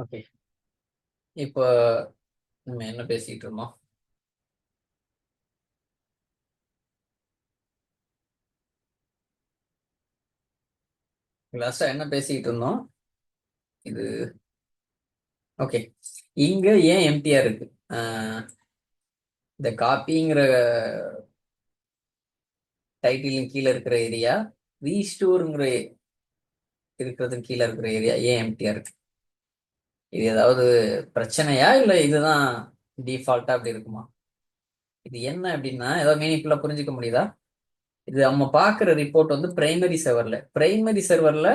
Okay. இப்போ நம்ம என்ன பேசிட்டு இருந்தோம்? லாஸ்டா என்ன பேசிட்டு இருந்தோம்? இது ஓகே. இங்க ஏன் எம்டியா இருக்கு? ஆஹ் இந்த காப்பிங்கிற டைட்டிலின் கீழே இருக்கிற ஏரியா, ரீஸ்டோருங்கிற இருக்கிறதுக்கு கீழே இருக்கிற ஏரியா ஏன் எம்டியா இருக்கு? இது ஏதாவது பிரச்சனையா இல்ல இதுதான் டிஃபால்ட்டா அப்படி இருக்குமா? இது என்ன அப்படின்னா ஏதாவது மீனிங்ஃபுல்லா புரிஞ்சுக்க முடியுதா? இது நம்ம பார்க்குற ரிப்போர்ட் வந்து பிரைமரி சர்வர்ல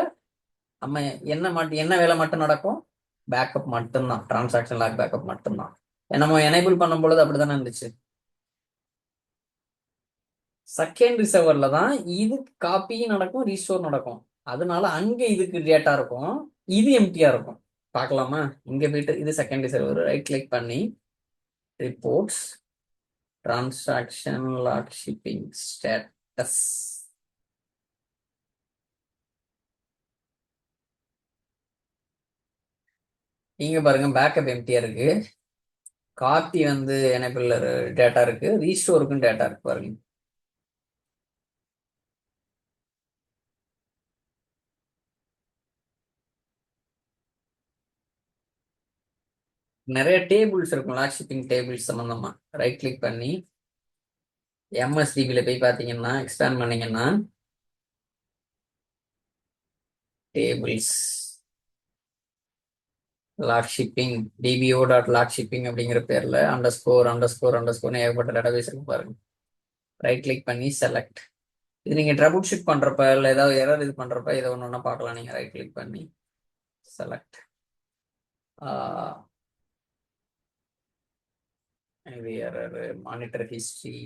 நம்ம என்ன வேலை மட்டும் நடக்கும்? பேக்கப் மட்டும்தான், டிரான்சாக்ஷன் லாக் பேக்கப் மட்டும்தான். நம்ம எனேபிள் பண்ணும் பொழுது அப்படித்தானே இருந்துச்சு. செகண்டரி சர்வர்ல தான் இது காப்பியும் நடக்கும், ரீஸ்டோர் நடக்கும். அதனால அங்க இதுக்கு டேட்டா இருக்கும், இது எம்டியா இருக்கும். பார்க்கலாமா? இங்க போயிட்டு இது செகண்டரி சர்வர், ரைட் கிளிக் பண்ணி reports, transaction log, shipping status. இங்க பாருங்க, பேக்கப் எம்டியா இருக்கு, காப்பி வந்து எனேபிள் டேட்டா இருக்கு, ரீஸ்டோருக்கும் டேட்டா இருக்கு. பாருங்க, நிறைய டேபிள்ஸ் இருக்கும், லாக் ஷிப்பிங் டேபிள்ஸ் சம்பந்தமா. ரைட் கிளிக் பண்ணி எம்எஸ்டிபியில் போய் பார்த்தீங்கன்னா, எக்ஸ்பேண்ட் பண்ணீங்கன்னா tables log shipping, DBO dot log shipping அப்படிங்கிற பேர்ல அண்டர் ஸ்கோர்னு ஏகப்பட்ட டேட்டாபேஸ் இருக்கு. பாருங்க, ரைட் கிளிக் பண்ணி செலக்ட். இது நீங்க ட்ரபுள் ஷூட் பண்றப்ப இல்லை ஏதாவது எரர் இது பண்றப்ப இதை ஒன்று ஒன்றா பார்க்கலாம். நீங்க ரைட் கிளிக் பண்ணி செலக்ட். இது எரர், மானிட்டர் ஹிஸ்டரி,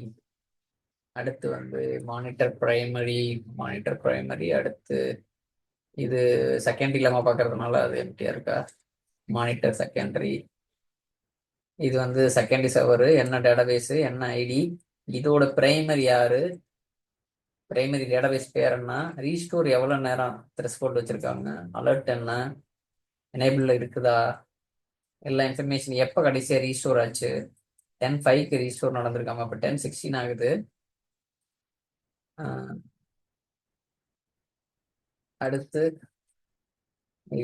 அடுத்து வந்து மானிட்டர் பிரைமரி அடுத்து இது செகண்டரி இல்லாம பார்க்கறதுனால அது எம்டியா இருக்கா? மானிட்டர் செகண்டரி, இது வந்து செகண்டரி சர்வர், என்ன டேட்டாபேஸ், என்ன ஐடி, இதோட பிரைமரி யாரு, பிரைமரி டேட்டாபேஸ் பேர் என்ன, ரீஸ்டோர் எவ்வளவு நேரம் த்ரெஷ்ஹோல்ட் வச்சிருக்காங்க, அலர்ட் என்ன, எனேபிள் இருக்குதா, எல்லா இன்ஃபர்மேஷன், எப்போ கடைசியா ரீஸ்டோர் ஆச்சு, 10/5க்கு ரீஸ்டோர் நடந்திருக்காம, இப்போ 10/16 ஆகுது. அடுத்து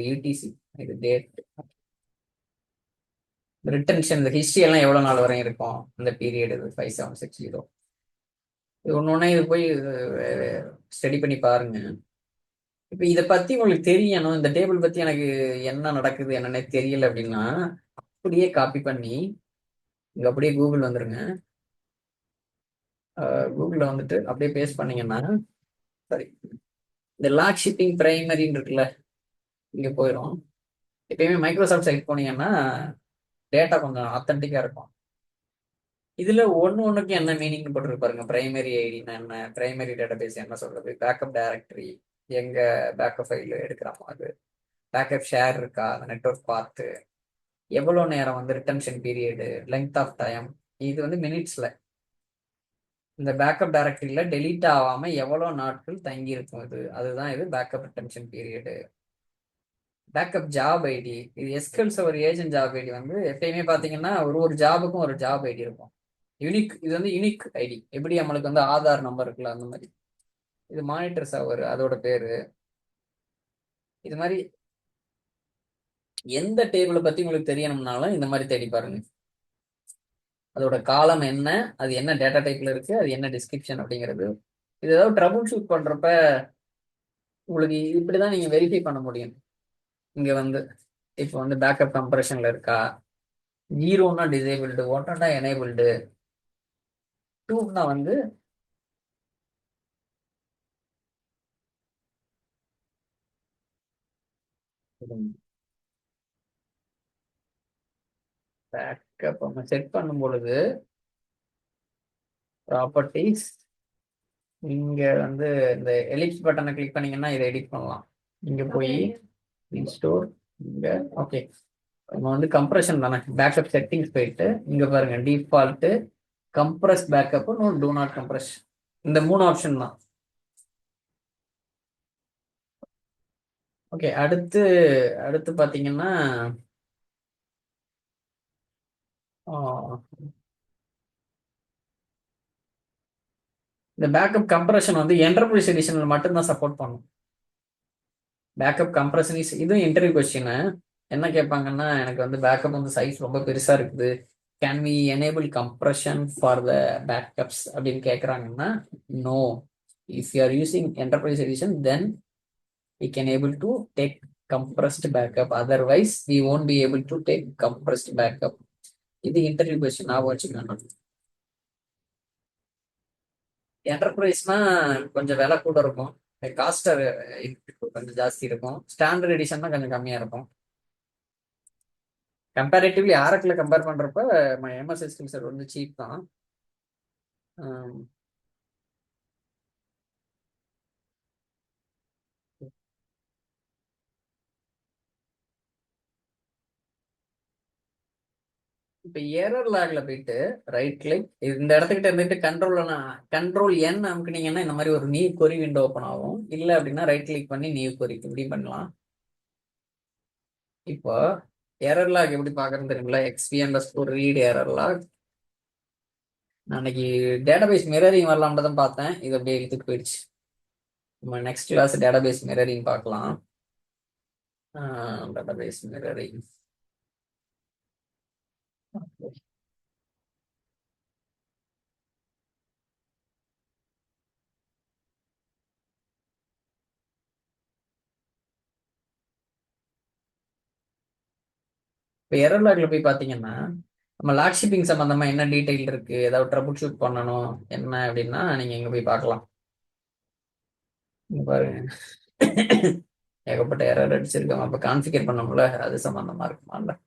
யூடிசி, இது டேட், ரிட்டன்ஷன், இந்த ஹிஸ்டரி எல்லாம் எவ்வளவு நாள் வரையும் இருக்கும், இந்த பீரியட் இது 5760. இது ஒன்று ஒன்றே இது போய் ஸ்டடி பண்ணி பாருங்க. இப்போ இதை பத்தி உங்களுக்கு தெரியணும், இந்த டேபிள் பத்தி எனக்கு என்ன நடக்குது என்னன்னே தெரியல அப்படின்னா, அப்படியே காப்பி பண்ணி இங்க அப்படியே கூகுள் வந்துருங்க. கூகுள்ல வந்துட்டு அப்படியே பேஸ்ட் பண்ணீங்கன்னா, சரி, இந்த லாக் ஷிப்பிங் பிரைமரின்னு இருக்குல்ல, இங்க போயிடும். எப்பயுமே மைக்ரோசாஃப்ட் சைட் போனீங்கன்னா டேட்டா கொஞ்சம் ஆத்தென்டிக்கா இருக்கும். இதுல ஒண்ணுக்கு என்ன மீனிங் போட்டு பாருங்க. பிரைமரி ஐடினா என்ன, பிரைமரி டேட்டாபேஸ் என்ன சொல்றது, பேக்கப் டைரக்டரி, எங்க பேக்கப் ஃபைல் எடுக்கிறோமோ அது, பேக்கப் ஷேர் இருக்கா, நெட்வொர்க் பார்த்து, எவ்வளவு நேரம் வந்து retention period, length of time, இது வந்து மினிட்ஸ்ல. இந்த பேக்கப் டைரக்டரியில டெலீட் ஆகாம எவ்வளவு நாட்கள் தங்கி இருக்கும், அதுதான் இது backup retention period. Backup job ID, இது SQL server agent job ID வந்து எப்பயுமே பாத்தீங்கன்னா ஒரு ஒரு ஜாபுக்கும் ஒரு ஜாப் ஐடி இருக்கும். யூனிக், இது வந்து யூனிக் ஐடி, எப்படி நம்மளுக்கு வந்து ஆதார் நம்பர் இருக்குல்ல அந்த மாதிரி. இது மானிட்டர் சர்வர், அதோட பேரு. இது மாதிரி எந்த டேபிளை பத்தி உங்களுக்கு தெரியணும்னாலும் இந்த மாதிரி தேடி பாருங்க. அதோட காலம் என்ன, அது என்ன டேட்டா டைப்ல இருக்கு, அது என்ன டிஸ்கிரிப்ஷன் அப்படிங்கிறது. இது ஏதாவது ட்ரபுள் ஷூட் பண்றப்ப உங்களுக்கு இப்படிதான் நீங்க வெரிஃபை பண்ண முடியும். இங்க வந்து இப்போ வந்து பேக்கப் கம்ப்ரஷன்ல இருக்கா, ஜீரோன்னா டிசேபிள்டு, ஒன்னா எனேபிள்டு, டூன்னா வந்து பேக்கப் நம்ம செட் பண்ணும் பொழுது ப்ராப்பர்ட்டிஸ், இங்க வந்து இந்த எலிப்ஸ் பட்டனை கிளிக் பண்ணீங்கன்னா இதை எடிட் பண்ணலாம். இங்க போய் இன்ஸ்டோர், இங்க ஓகே, நம்ம வந்து கம்ப்ரஷன் தானே, பேக்கப் செட்டிங்ஸ் போயிட்டு இங்க பாருங்க default, compress backup, do not compress, இந்த மூணு ஆப்ஷன் தான். ஓகே, அடுத்து அடுத்து பாத்தீங்கன்னா இந்த பேக்கப் கம்ப்ரஷன் வந்து என்டர்பிரைஸ் எடிஷனில் மட்டும்தான் சப்போர்ட் பண்ணும். பேக்கப் கம்ப்ரஷன் இதுவும் இன்டர்வியூ கொஸ்டின். என்ன கேட்பாங்கன்னா, எனக்கு வந்து பேக்கப் வந்து சைஸ் ரொம்ப பெருசா இருக்குது, can we enable compression for the backups அப்படின்னு கேட்குறாங்கன்னா, no, if you are using enterprise edition then we can able to take compressed backup, otherwise we won't be able to take compressed backup. இது interview question ஞாபகம் வச்சுக்கணும். என்டர்பிரைஸ்னா கொஞ்சம் விலை கூட இருக்கும், cost கொஞ்சம் ஜாஸ்தி இருக்கும். ஸ்டாண்டர்ட் எடிஷன்னா கொஞ்சம் கம்மியா இருக்கும். கம்பேரிட்டிவ்லி ஆரக்கில் கம்பேர் பண்றப்ப எம்எஸ் எஸ்கியூஎல் சர்வர் வந்து சீப் தான். இப்ப எரர் லாக்ல போயிட்டு ரைட் கிளிக் இந்த இடத்துக்கிட்ட இருந்துட்டு கண்ட்ரோல் என் அமுக்குனீங்கன்னா இந்த மாதிரி ஒரு நியூ கொரி விண்டோ ஓப்பன் ஆகும். இல்லை அப்படின்னா ரைட் கிளிக் பண்ணி நியூ கொரி இப்படி பண்ணலாம். இப்போ எரர் லாக் எப்படி பாக்குறது தெரியுங்களா? XP_read read error lock. நான் அன்னைக்கு டேட்டாபேஸ் மிரரிங் வரலாம்னு தான் பார்த்தேன், இது அப்படியே எடுத்துட்டு போயிடுச்சு. நம்ம நெக்ஸ்ட் கிளாஸ் டேட்டாபேஸ் மிரரிங் பார்க்கலாம். டேட்டாபேஸ் மிரரிங் இப்போ எரர் லாக்ல போய் பார்த்தீங்கன்னா, நம்ம லாக் ஷிப்பிங் சம்பந்தமா என்ன டீடைல் இருக்கு, ஏதாவது ட்ரபிள் ஷூட் பண்ணணும் என்ன அப்படின்னா நீங்க இங்க போய் பார்க்கலாம். இங்க பாருங்க, ஏகப்பட்ட எரர் அடிச்சிருக்கோம். அப்ப கான்ஃபிகர் பண்ணோம்ல, அது சம்பந்தமா இருக்குமால.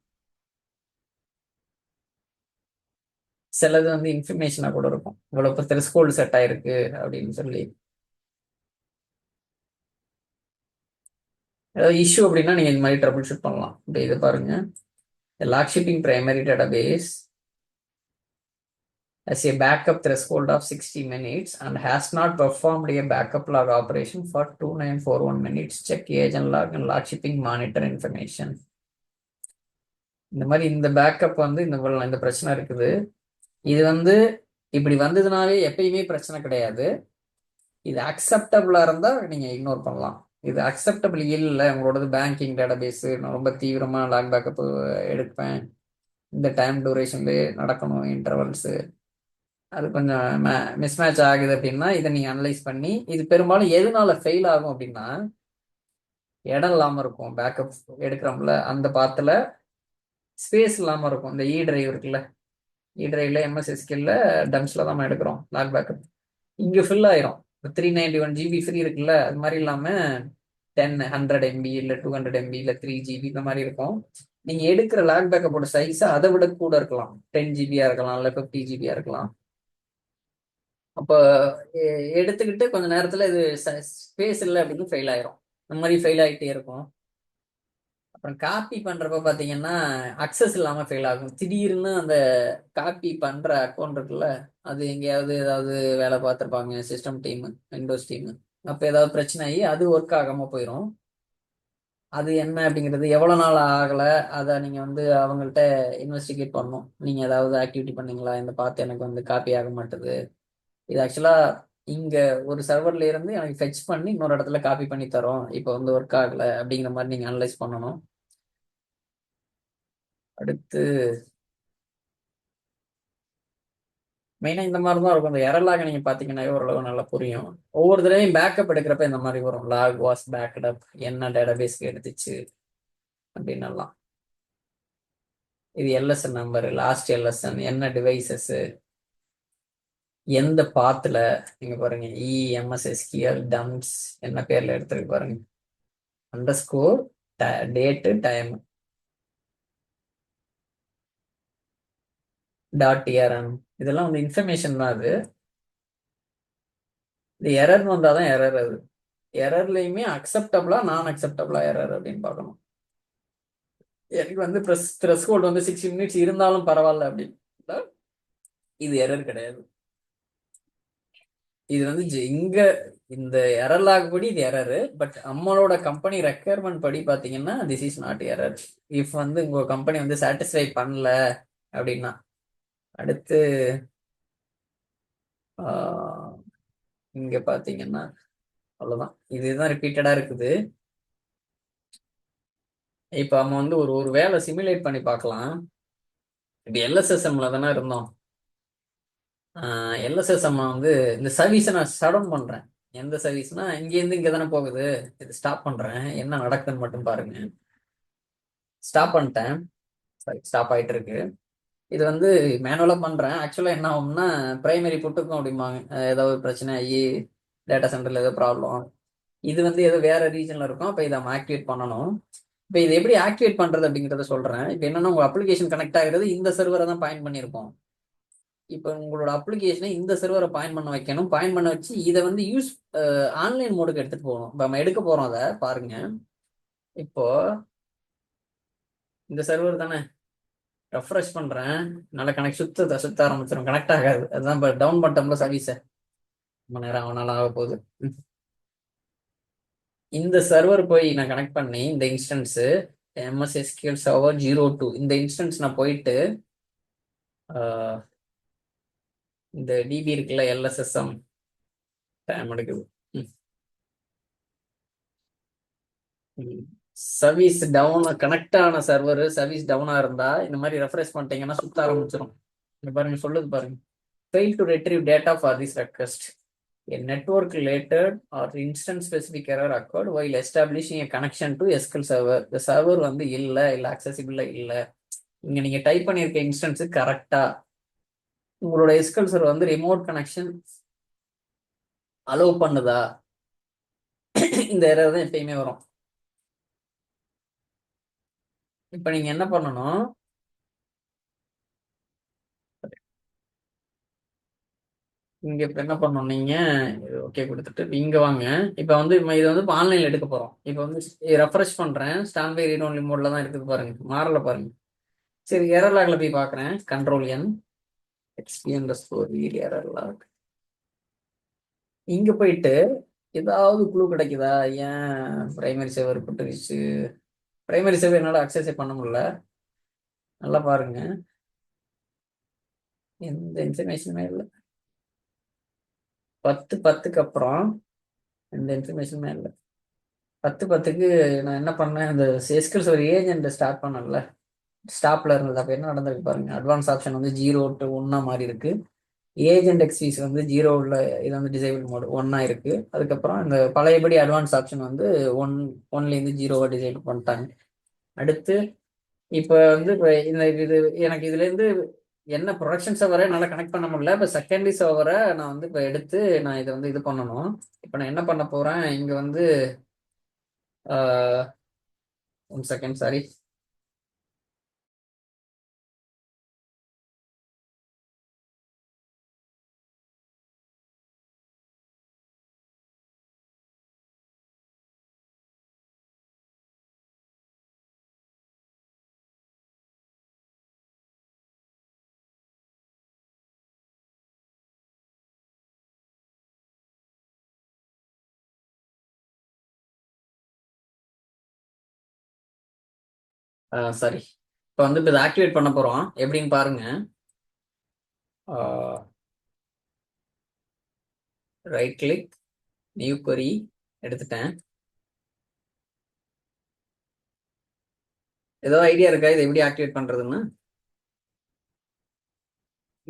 சிலது வந்து இன்ஃபர்மேஷனா கூட இருக்கும், இவ்வளவு த்ரெஷ்ஹோல்டு செட் ஆயிருக்கு அப்படின்னு சொல்லி. ஏதாவது இஷ்யூ அப்படின்னா நீங்க இந்த மாதிரி ட்ரபிள் ஷூட் பண்ணலாம். இப்ப இதை பாருங்க, log shipping primary database as a backup threshold of 60 minutes and has not performed a backup log operation for 2941 minutes. Check agent log and log shipping monitor information. இந்த மாதிரி இந்த பேக்கப் வந்து இந்த பிரச்சனை இருக்குது. இது வந்து இப்படி வந்ததுனாலே எப்பயுமே பிரச்சனை கிடையாது. இது அக்செப்டபிளா இருந்தா நீங்க இக்னோர் பண்ணலாம். இது அக்செப்டபிள் இல்லை, உங்களோடது பேங்கிங் டேட்டாபேஸ், நான் ரொம்ப தீவிரமா லாக் பேக்கப் எடுப்பேன், இந்த டைம் டூரேஷன்லேயே நடக்கணும் இன்டர்வல்ஸ், அது கொஞ்சம் மிஸ்மேட்ச் ஆகுது அப்படின்னா இதை நீங்க அனலைஸ் பண்ணி, இது பெரும்பாலும் எதனால ஃபெயில் ஆகும் அப்படின்னா, இடம் இல்லாம இருக்கும். பேக்கப் எடுக்கிறோம்ல அந்த பாத்துல ஸ்பேஸ் இல்லாம இருக்கும். இந்த இ டிரைவ் இருக்குல்ல, இ டிரைவ்ல எம்எஸ்எஸ்கியூஎல்ல டம்ஸ்ல தான் நம்ம எடுக்கிறோம் லாக் பேக்கப், இங்க ஃபில் ஆயிரும். 391 GB ஃப்ரீ இருக்குல்ல, அது மாதிரி இல்லாம 100 MB இல்ல 200 MB இல்ல 3 GB இந்த மாதிரி இருக்கும். நீங்க எடுக்கிற லாக் பேக்கப்போட சைஸ் அதை விட கூட இருக்கலாம், 10 GB இருக்கலாம் இல்ல 50 GB இருக்கலாம். அப்போ எடுத்துக்கிட்டு கொஞ்ச நேரத்துல இது ஸ்பேஸ் இல்லை அப்படின்னு ஃபெயில் ஆயிரும். இந்த மாதிரி ஃபெயில் ஆகிட்டே இருக்கும். அப்புறம் காப்பி பண்றப்ப பாத்தீங்கன்னா அக்சஸ் இல்லாம ஃபெயில் ஆகும். திடீர்னு அந்த காப்பி பண்ற அக்கௌண்ட் இருக்குல்ல, அது எங்கேயாவது ஏதாவது வேலை பார்த்துருப்பாங்க சிஸ்டம் டீம், விண்டோஸ் டீம், அப்ப ஏதாவது பிரச்சனை ஆகி அது ஒர்க் ஆகாம போயிடும். அது என்ன அப்படிங்கிறது எவ்வளவு நாள் ஆகல, அதை நீங்க வந்து அவங்கள்ட்ட இன்வெஸ்டிகேட் பண்ணணும். நீங்க ஏதாவது ஆக்டிவிட்டி பண்ணீங்களா, இந்த பார்த்து எனக்கு வந்து காப்பி ஆக மாட்டுது, இது ஆக்சுவலா இங்க ஒரு சர்வர்ல இருந்து எனக்கு ஃபெச் பண்ணி இன்னொரு இடத்துல காப்பி பண்ணி தரோம், இப்போ வந்து ஒர்க் ஆகல அப்படிங்கிற மாதிரி நீங்க அனலைஸ் பண்ணணும். அடுத்து மெயினா இந்த மாதிரி தான் இருக்கும். இந்த எரலாக நீங்க பாத்தீங்கன்னா ஓரளவு நல்லா புரியும். ஒவ்வொரு தடவையும் பேக்கப் எடுக்கிறப்ப இந்த மாதிரி வரும், லாக் வாஸ் பேக்கப், என்ன டேட்டாபேஸ்க்கு எடுத்துச்சு அப்படின்னு எல்லாம். இது எல்எஸ்என் நம்பர், லாஸ்ட் எல்எஸ்என், என்ன டிவைசஸ், எந்த பாத்துல, நீங்க பாருங்க இஎம்எஸ்எஸ்கியூஎல் டம்ஸ் என்ன பேர்ல எடுத்துருக்கு பாருங்க, அண்டர்ஸ்கோர் டேட்டு டைம் .trm, இதெல்லாம் வந்து இன்ஃபர்மேஷன் தான். அது இந்த எரர்னு வந்தாதான் எரர். அது எரர்லையுமே அக்செப்டபிளா நான் அக்செப்டபிளா எரர் அப்படின்னு பார்க்கணும். எனக்கு வந்து த்ரெஷ்ஹோல்டு வந்து 60 minutes இருந்தாலும் பரவாயில்ல அப்படின்னு, இது எரர் கிடையாது. இது வந்து இங்க இந்த எரர் லாக் படி இது எரர், பட் நம்மளோட கம்பெனி ரெக்யர்மெண்ட் படி பாத்தீங்கன்னா this is not error. If வந்து உங்க கம்பெனி வந்து சாட்டிஸ்ஃபை பண்ணல அப்படின்னா, அடுத்து இங்க பாத்தீங்கன்னா அவ்வளவுதான், இதுதான் ரிப்பீட்டடா இருக்குது. இப்ப நம்ம வந்து ஒரு ஒரு வேலை சிமுலேட் பண்ணி பார்க்கலாம். இப்ப எல்எஸ்எஸ்எம்ல தானே இருந்தோம். எல்எஸ்எஸ்எம் வந்து இந்த சர்வீஸை நான் ஷட் பண்றேன். எந்த சர்வீஸ்னா இங்கேருந்து இங்கே தானே போகுது, இது ஸ்டாப் பண்றேன். என்ன நடக்குதுன்னு மட்டும் பாருங்க. ஸ்டாப் பண்ணிட்டேன். சாரி, ஸ்டாப் ஆயிட்டு இருக்கு. இது வந்து மேனுவலா பண்றேன். ஆக்சுவலா என்ன ஆகும்னா பிரைமரி புட்டுக்கும் அப்படிம்பாங்க. ஏதாவது பிரச்சனை ஆகி டேட்டா சென்டர்ல ஏதோ ப்ராப்ளம், இது வந்து ஏதோ வேற ரீஜன்ல இருக்கும். அப்ப இதை நம்ம ஆக்டிவேட் பண்ணணும். இப்போ இது எப்படி ஆக்டிவேட் பண்றது அப்படிங்கிறத சொல்றேன். இப்போ என்னன்னா உங்க அப்ளிகேஷன் கனெக்ட் ஆகிறது இந்த சர்வரை தான் பாயிண்ட் பண்ணியிருக்கோம். இப்போ உங்களோட அப்ளிகேஷனை இந்த சர்வரை பாயிண்ட் பண்ண வைக்கணும். பாயிண்ட் பண்ண வச்சு இதை வந்து யூஸ் ஆன்லைன் மோடுக்கு எடுத்துட்டு போகணும். இப்போ நம்ம எடுக்க போறோம் அதை பாருங்க. இப்போ இந்த சர்வர் தானே, ரெஃப்ரெஷ் பண்றேன். நல்லா கனெக்ட் சுத்த ஆரம்பிச்சிடும். கனெக்ட் ஆகாது. அதுதான் இப்போ டவுன் பண்ணிட்டோம்ல சர்வீஸை. ரொம்ப நேரம் அவனால ஆக போகுது. இந்த சர்வர் போய் நான் கனெக்ட் பண்ணி இந்த இன்ஸ்டன்ஸ் MSSQL சர்வர் 02 இந்த இன்ஸ்டன்ஸ் நான் போயிட்டு இந்த டிபி இருக்குல்ல எல்எஸ்எஸ்எம் டைம் எடுக்குது. சர்வீஸ் டவுன் கனெக்ட் ஆன சர்வர் சர்வீஸ் டவுனா இருந்தா இந்த மாதிரி ரெஃப்ரெஷ் பண்ணிட்டீங்கன்னா சுத்த ஆரம்பிச்சிடும். இங்க பாருங்க சொல்லுது பாருங்க, fail to retrieve data for this request. A network related or instance specific error occurred while establishing a connection to SQL server. The server வந்து இல்ல accessible இல்ல. இங்க நீங்க டைப் பண்ணிருக்க இன்ஸ்டன்ஸ் கரெக்டா உங்களோட SQL server வந்து ரிமோட் கனெக்ஷன் அலோவ் பண்ணுதா, இந்த எரர் தான் எப்பயுமே வரும். இப்ப நீங்க என்ன பண்ணணும், இங்க இப்ப என்ன பண்ணணும் நீங்க ஓகே கொடுத்துட்டு இங்க வாங்க. இப்ப வந்து இது வந்து ஆன்லைன்ல எடுக்க போறோம். இப்ப வந்து ரெஃப்ரெஷ் பண்றேன். ஸ்டாண்ட் பை ரீட் ஒன்லி மோட்ல தான் இருக்குது பாருங்க, மாறல பாருங்க. சரி, எரர் லாக்ல போய் பாக்குறேன். கண்ட்ரோல் என் XP_read எரர் லாக். இங்க போயிட்டு ஏதாவது குழு கிடைக்குதா, ஏன் பிரைமரி சர்வர் போட்டுருச்சு. பிரைமரி சர்வர் என்னால அக்சஸ் பண்ண முடியல. நல்லா பாருங்க, எந்த இன்ஃபர்மேஷனுமே இல்லை. 10:10க்கு அப்புறம் எந்த இன்ஃபர்மேஷனுமே இல்லை. 10:10க்கு நான் என்ன பண்ணேன், இந்த எஸ்கியூஎல் ஒரு ஏஜென்ட் ஸ்டார்ட் பண்ணல, ஸ்டாப்ல இருந்தது. அப்ப என்ன நடந்திருக்கு பாருங்க, அட்வான்ஸ் ஆப்ஷன் வந்து 0 to 1 மாதிரி இருக்கு. ஏஜென்ட் எக்ஸ்பீஸ் வந்து 0 இது வந்து டிசேபிள் மோட் 1 இருக்கு. அதுக்கப்புறம் இந்த பழையபடி அட்வான்ஸ் ஆப்ஷன் வந்து 1லேருந்து 0 டிசேபிள் பண்ணிட்டாங்க. அடுத்து இப்போ வந்து இப்போ இந்த இது எனக்கு இதுல இருந்து என்ன ப்ரொடக்ஷன் சர்வரை என்னால் கனெக்ட் பண்ண முடியல. இப்போ செகண்டரி சர்வரை நான் வந்து இப்போ எடுத்து நான் இதை வந்து இது பண்ணணும். இப்போ நான் என்ன பண்ண போறேன், இங்க வந்து 1 செகண்ட் சாரி. சாரி, இப்போ வந்து இப்போ இதை ஆக்டிவேட் பண்ண போறோம். எப்படின்னு பாருங்க. ரைட் கிளிக், நியூ query எடுத்துட்டேன். ஏதோ ஐடியா இருக்கா இதை எப்படி ஆக்டிவேட் பண்றதுன்னு?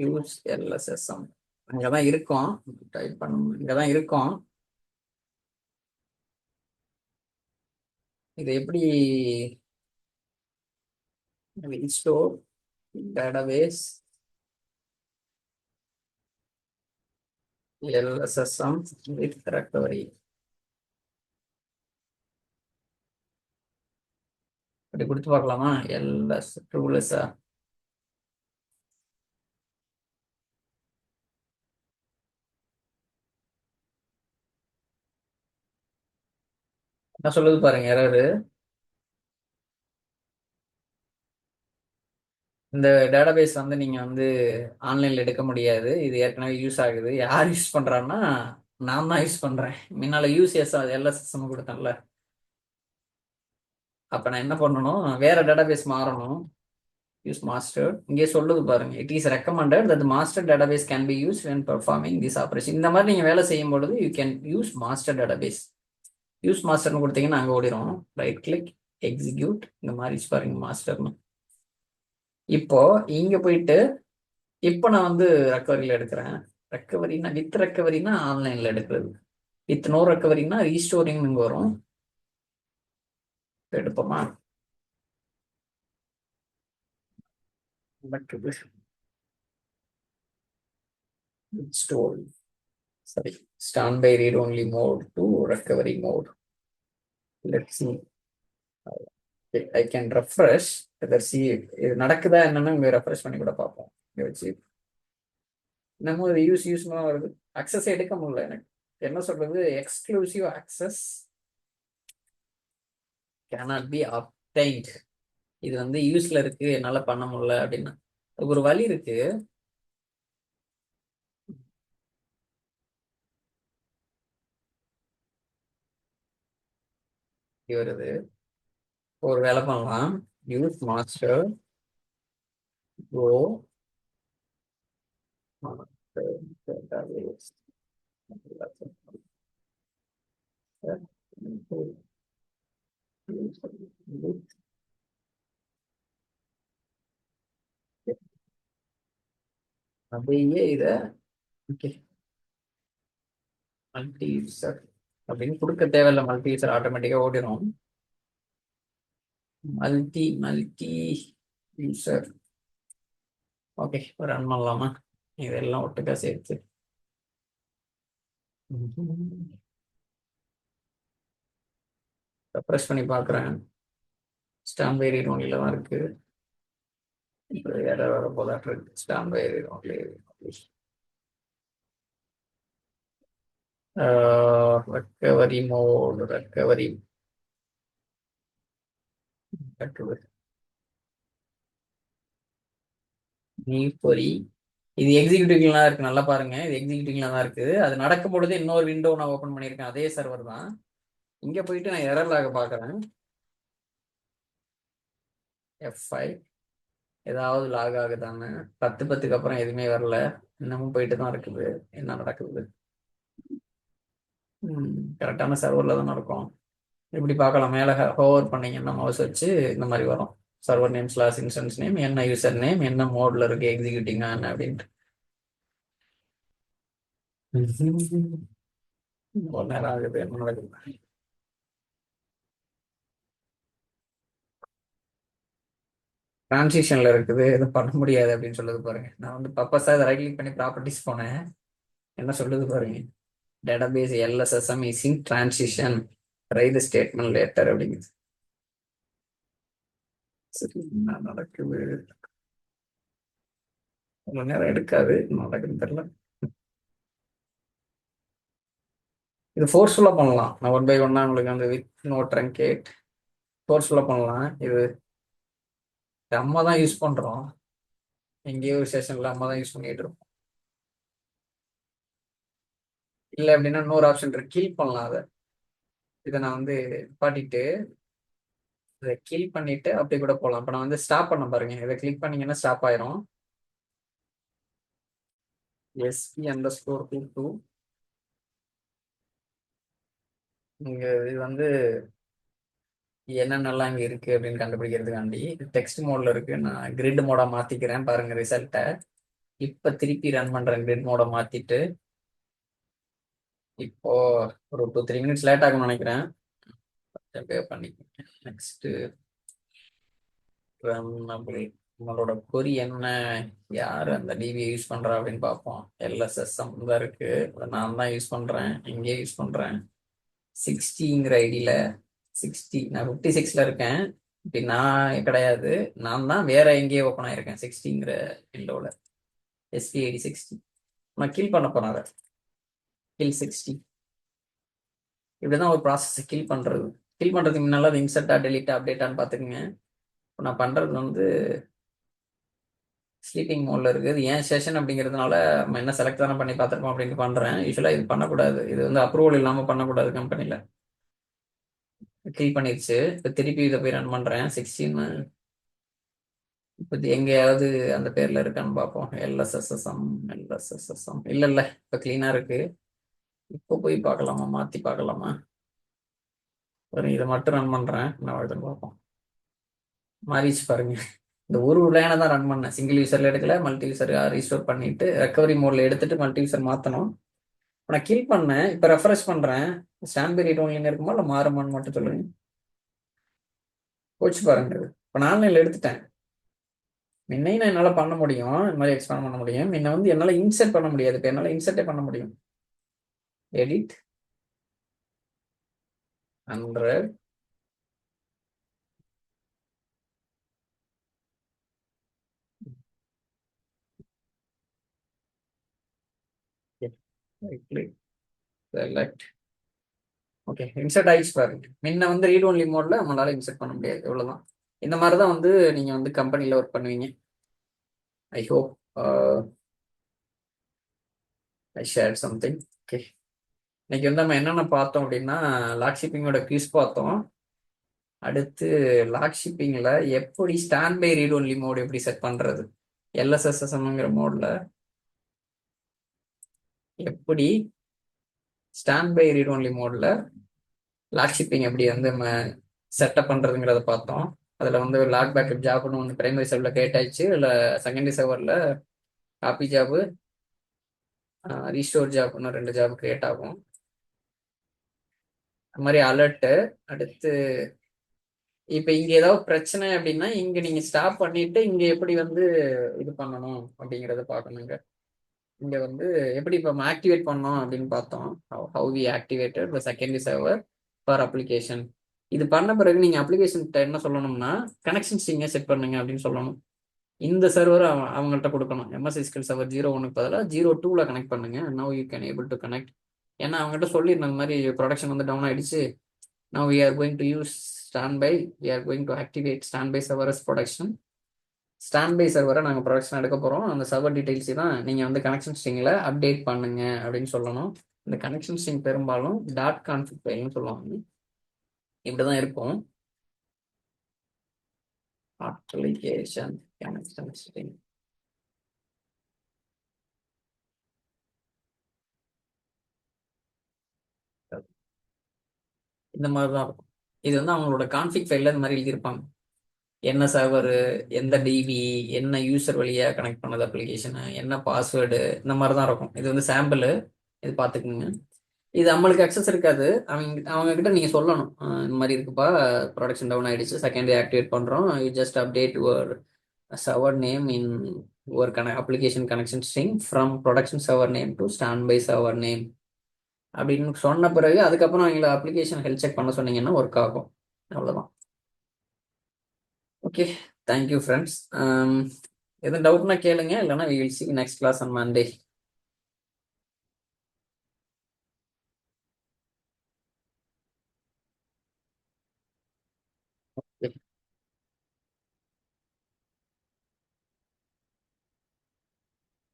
யூஸ் எல்எஸ்எஸ்எம் அங்கதான் இருக்கும். டைப் பண்ணணும், இங்கதான் இருக்கும். இது எப்படி restore database LSSM with recovery அப்படி கொடுத்து பார்க்கலாமா? எல்எஸ் டூலஸா என்ன சொல்லுது பாருங்க எரரு. இந்த டேட்டாபேஸ் வந்து நீங்க வந்து ஆன்லைன்ல எடுக்க முடியாது, இது ஏற்கனவே யூஸ் ஆகுது. யார் யூஸ் பண்றான்னா நான் தான் யூஸ் பண்றேன். முன்னால யூசிஎஸ் எல்எஸ்எஸ்எம் கொடுத்தேன்ல. அப்ப நான் என்ன பண்ணணும், வேற டேட்டாபேஸ் மாறணும். Use master. இங்கே சொல்லுது பாருங்க, it is recommended that master database can be use when performing this operation. இந்த மாதிரி நீங்க வேலை செய்யும் பொழுது you can use master database. Use மாஸ்டர்னு கொடுத்தீங்கன்னா அங்கே ஓடிடும். ரைட் கிளிக், எக்ஸிக்யூட், இந்த மாதிரி பாருங்க மாஸ்டர்னு. இப்போ இங்க போயிட்டு இப்போ நான் வந்து ரெக்கவரியில் எடுக்கிறேன். ரெக்கவரினா வித் ரெக்கவரினா ஆன்லைன்ல எடுக்கிறது, வித் நோ ரெக்கவரினா ரீஸ்டோரிங் வரும். எடுப்போமா? Store. Sorry, standby read only mode to recovery mode. Let's see. I can refresh. Let's see இது நடக்குதா என்னன்னு இங்க ரெஃப்ரெஷ் பண்ணி கூட பார்ப்போம். இங்க வச்சு நம்ம யூஸ் வருது. அக்சஸ் எடுக்க முடியல எனக்கு. என்ன சொல்றது? Exclusive access cannot be obtained. இது வந்து யூஸ்ல இருக்கு, என்னால பண்ண முடியல அப்படின்னா ஒரு வழி இருக்கு. வருது, ஒரு வேலை பண்ணலாம். யூஸ் மாஸ்டர் கோ அப்படியே இத மல்டி யூசர் அப்படின்னு கொடுக்க தேவையில்லை. மல்டி யூசர் ஆட்டோமேட்டிக்கா ஓடிடும். Multi user. ஓகே, ரன் பண்ணலாமா? இதெல்லாம் ஒட்டுக்கா சேர்த்து ரெஃப்ரெஷ் பண்ணி பார்க்குறேன். ஸ்டாம்பை ரீட் ஒன்லில தான் இருக்கு. வேற போதாட்டு இருக்கு. ஸ்டாம்பை read only. Recovery mode, recovery பொறி. இது எக்ஸிக்யூட்டிவ்ல தான் இருக்கு. நல்லா பாருங்க, இது எக்ஸிக்யூட்டிவ்ல தான் இருக்கு. அது நடக்கும் பொழுது இன்னொரு விண்டோ நான் ஓபன் பண்ணியிருக்கேன், அதே சர்வர் தான். இங்க போயிட்டு நான் எரர் லாக பார்க்குறேன். F5 ஏதாவது லாக் ஆகுதான்னு. 10 அப்புறம் எதுவுமே வரல. இன்னமும் போயிட்டு தான் இருக்குது. என்ன நடக்குது? கரெக்டான சர்வர்ல தான் நடக்கும். இப்படி பார்க்கலாம். மேலே ஹோவர் பண்ணீங்கன்னா மவுஸ் வச்சு இந்த மாதிரி வரும். Server name slash instance name, என்ன யூசர் நேம், என்ன மோட்ல இருக்கு எக்ஸிக்யூட்டிங் ஆன் அப்படின்ட்டு. ஒரு நேரம் ஆகுது, என்ன நடக்குது? டிரான்சிஷன்ல இருக்குது, எதுவும் பண்ண முடியாது அப்படின்னு சொல்லுது பாருங்க. நான் வந்து பர்பஸா இதை ரைட் கிளிக் பண்ணி ப்ராப்பர்ட்டிஸ் போனேன். என்ன சொல்லுது பாருங்க, database LSSM is in transition, right statement later அப்படிங்குது. சரி, என்ன நடக்குது? ரொம்ப நேரம் எடுக்காது, நடக்குதுன்னு தெரியல. இது ஃபோர்ஸ்ஃபுல்லா பண்ணலாம். நான் 1 by 1 உங்களுக்கு அந்த வித் நோ ட்ரங்கேட் ஃபோர்ஸ்ஃபுல்லா பண்ணலாம். இது நம்ம தான் யூஸ் பண்றோம். எங்கேயோ ஒரு செஷன்ல நம்ம தான் யூஸ் பண்ணிட்டு இருக்கோம். இல்லை அப்படின்னா இன்னொரு ஆப்ஷன் இருக்கு, கில் பண்ணலாம் அதை. இதை நான் வந்து பாட்டிட்டு இதை கில் பண்ணிட்டு அப்படி கூட போகலாம். இப்போ நான் வந்து ஸ்டாப் பண்ண பாருங்க, இதை கிளிக் பண்ணீங்கன்னா ஸ்டாப் ஆயிரும். SP_22 இங்க இது வந்து என்னென்னலாம் இங்க இருக்கு அப்படின்னு கண்டுபிடிக்கிறதுக்காண்டி டெக்ஸ்ட் மோட்ல இருக்கு. நான் கிரிட் மோடா மாத்திக்கிறேன் பாருங்க ரிசல்ட்டை. இப்ப திருப்பி ரன் பண்றேன் கிரிட் மோட மாத்திட்டு. இப்போ ஒரு 2-3 மினிட்ஸ் லேட் ஆகும்னு நினைக்கிறேன். பண்ணிக்கிறேன். நெக்ஸ்ட் நம்மளோட கொரி என்ன, யார் அந்த டிவி யூஸ் பண்றா அப்படின்னு பார்ப்போம். LSSM தான் இருக்கு, நான் தான் யூஸ் பண்றேன். இங்கே யூஸ் பண்றேன் 60ங்கிற ஐடியில. 60, நான் 56ல இருக்கேன். இப்படி நான் கிடையாது, நான் தான் வேற எங்கேயே ஓப்பன் ஆயிருக்கேன் 60ங்கிற விண்டோல. SPID 60. நான் கில் பண்ண போறேன் அதை. கில் 60. இப்படிதான் ஒரு ப்ராசஸ் கில் பண்றது. கில் பண்றதுக்கு முன்னால அது இன்சர்ட்டா டெலிட்டா அப்டேட்டான்னு பார்த்துக்குங்க. இப்போ நான் பண்றது வந்து ஸ்லீப்பிங் மோட்ல இருக்குது. ஏன் செஷன் அப்படிங்கிறதுனால நம்ம என்ன செலக்ட் தானே பண்ணி பார்த்துருக்கோம் அப்படின்னு பண்றேன். யூஸ்வலா இது பண்ணக்கூடாது, இது வந்து அப்ரூவல் இல்லாம பண்ணக்கூடாது கம்பெனில. கில் பண்ணிருச்சு. இப்போ திருப்பி இதை போய் ரன் பண்றேன் 16. இப்போ எங்கேயாவது அந்த பேர்ல இருக்கான்னு பார்ப்போம். எல்எஸ்எஸ்எஸ்எம், எல்எஸ்எஸ்எஸ்எம் இல்ல இல்ல, இப்போ கிளீனா இருக்கு. இப்போ போய் பார்க்கலாமா, மாத்தி பார்க்கலாமா? ஒரு இதை மட்டும் ரன் பண்றேன், என்ன வருதுன்னு பார்ப்போம். மாறிச்சு பாருங்க. இந்த ஒரு லைனை தான் ரன் பண்ணேன், சிங்கிள் யூசர்ல எடுக்கல, மல்டி யூசர் ரீஸ்டோர் பண்ணிட்டு ரெக்கவரி மோட்ல எடுத்துட்டு மல்டி யூசர் மாத்தணும். நான் கில் பண்ணேன், இப்போ ரெஃப்ரெஷ் பண்றேன். ஸ்டான்பி ரீட் ஒன்லின்னு இருக்குமா இல்லை மாறுமான்னு மட்டும் சொல்லுங்க. போச்சு பாருங்க. இப்போ நான் ஆன்லைன்ல எடுத்துட்டேன். முன்னையும் நான் என்னால் பண்ண முடியும், இந்த மாதிரி எக்ஸ்பேண்ட் பண்ண முடியும். முன்ன வந்து என்னால் இன்சர்ட் பண்ண முடியாது, இப்போ என்னால் இன்சர்ட்டே பண்ண முடியும். Edit 100. Click select. Okay, insert ஆயிடுச்சு பாருங்க. முன்ன வந்து ரீட் ஒன்லி மோட்ல நம்மளால இன்சர்ட் பண்ண முடியாது, இவ்வளவுதான். இந்த மாதிரி தான் வந்து நீங்க வந்து கம்பெனில ஒர்க் பண்ணுவீங்க. I hope I share something. Okay, இன்னைக்கு வந்து நம்ம என்னென்ன பார்த்தோம் அப்படின்னா, லாக் ஷிப்பிங்கோட கியூஸ் பார்த்தோம். அடுத்து லாக் ஷிப்பிங்ல எப்படி standby read only mode எப்படி செட் பண்றது, எல்எஸ்எஸ்எஸ்எம்ங்கிற மோட்ல எப்படி ஸ்டாண்ட் பை ரீட் ஒன்லி மோட்ல லாக் ஷிப்பிங் எப்படி வந்து நம்ம செட்டப் பண்றதுங்கிறத பார்த்தோம். அதுல வந்து லாக் பேக்கப் ஜாப்னு ஒன்று பிரைமரி சர்வர்ல கிரியேட் ஆயிடுச்சு, இல்லை செகண்டரி சர்வர்ல காப்பி ஜாப், ரீஸ்டோர் ஜாப்னு 2 ஜாப் கிரியேட் ஆகும். அது மாதிரி அலர்ட்டு. அடுத்து இப்ப இங்க ஏதாவது பிரச்சனை அப்படின்னா இங்க நீங்க ஸ்டாப் பண்ணிட்டு இங்க எப்படி வந்து இது பண்ணணும் அப்படிங்கறத பார்க்கணுங்க. இங்க வந்து எப்படி இப்போ ஆக்டிவேட் பண்ணோம் அப்படின்னு பார்த்தோம். How we activated secondary server for application. இது பண்ண பிறகு நீங்க அப்ளிகேஷன் என்ன சொல்லணும்னா கனெக்ஷன் ஸ்ட்ரிங்கை செட் பண்ணுங்க அப்படின்னு சொல்லணும். இந்த சர்வர் அவங்கள்ட்ட கொடுக்கணும். எம்எஸ்எஸ்கியூஎல் சர்வர் 0.1 பதிலாக 0.2ல கனெக்ட் பண்ணுங்க. Now you can able to connect. ஏன்னா அவங்ககிட்ட சொல்லியிருந்த இந்த மாதிரி ப்ரொடக்ஷன் வந்து டவுன் ஆயிடுச்சு. Now we are going to use standby, we are going to activate standby server production. Standby சர்வரை நாங்கள் ப்ரொடக்ஷன் எடுக்க போகிறோம். அந்த சர்வர் டீடைல்ஸ் தான் நீங்கள் வந்து கனெக்ஷன் ஸ்ட்ரிங்கில் அப்டேட் பண்ணுங்க அப்படின்னு சொல்லணும். இந்த கனெக்ஷன் ஸ்ட்ரிங் பெரும்பாலும் டாட் கான்ஃபிக் ஃபைல்னு சொல்லுவாங்க. இப்படி தான் இருக்கும். அப்ளிகேஷன் கனெக்ஷன் ஸ்ட்ரிங் இந்த மாதிரி தான் இருக்கும். இது வந்து அவங்களோட கான்ஃபிக் ஃபைலில் இந்த மாதிரி எழுதியிருப்பாங்க. என்ன சர்வர், எந்த டிவி, என்ன யூசர் வழியா கனெக்ட் பண்ணது அப்ளிகேஷனு, என்ன பாஸ்வேர்டு, இந்த மாதிரி தான் இருக்கும். இது வந்து சாம்பிள், இது பார்த்துக்குங்க. இது நம்மளுக்கு அக்சஸ் இருக்காது. அவங்க கிட்ட நீங்க சொல்லணும், இந்த மாதிரி இருக்குப்பா, ப்ரொடக்ஷன் டவுன் ஆயிடுச்சு, செகண்டரி ஆக்டிவேட் பண்றோம், you just update your server name in your application connection string from production server name to standby server name அப்படின்னு சொன்ன பிறகு அதுக்கப்புறம் அவங்கள அப்ளிகேஷன் ஹெல்த் செக் பண்ண சொன்னீங்கன்னா ஒர்க் ஆகும். அவ்வளவுதான். Okay, thank you friends. எதுவும் டவுட்னா கேளுங்க, இல்லைன்னா we will see next class on Monday.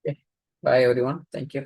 Okay. Bye everyone. Thank you.